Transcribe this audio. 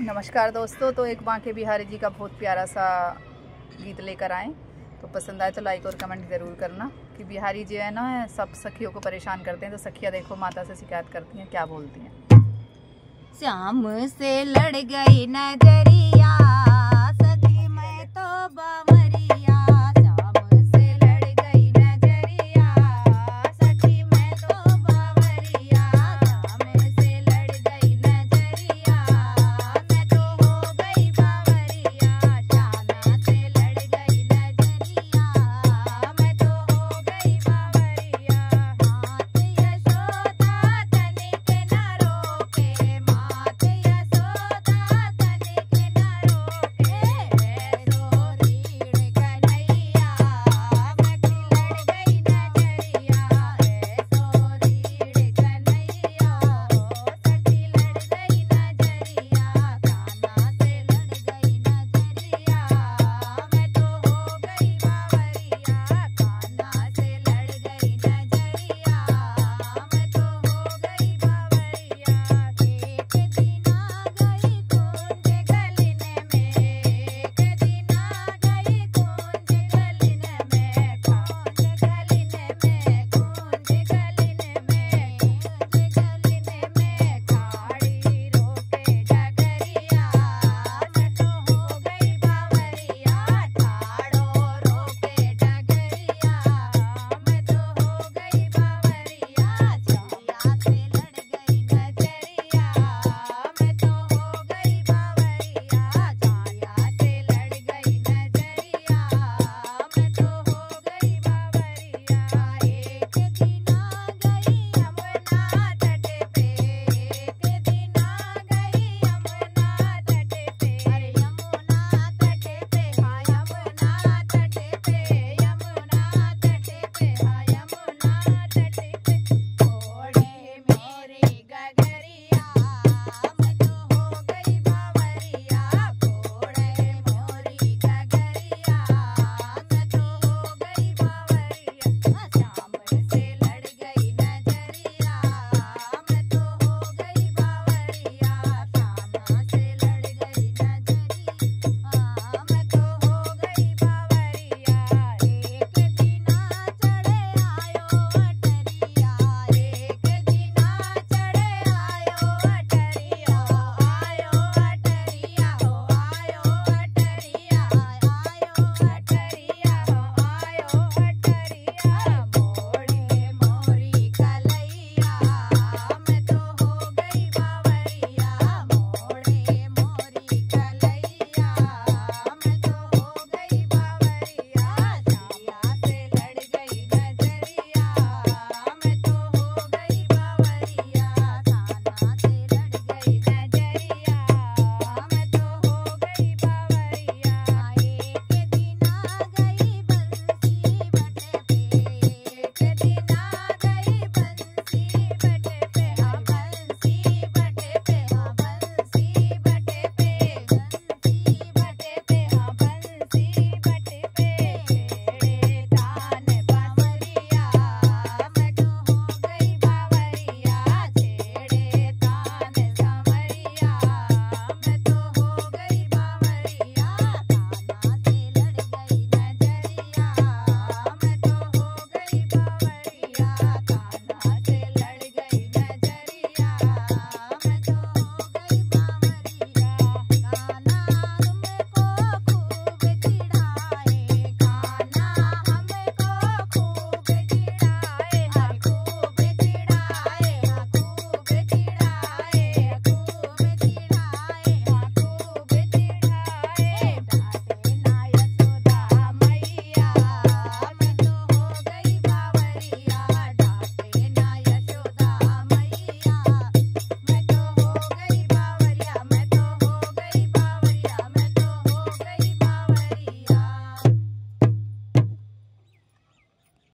नमस्कार दोस्तों। तो एक बांके बिहारी जी का बहुत प्यारा सा गीत लेकर आए, तो पसंद आए तो लाइक और कमेंट ज़रूर करना। कि बिहारी जी है ना, सब सखियों को परेशान करते हैं। तो सखियाँ देखो माता से शिकायत करती हैं, क्या बोलती हैं। श्याम से लड़ गई नजरिया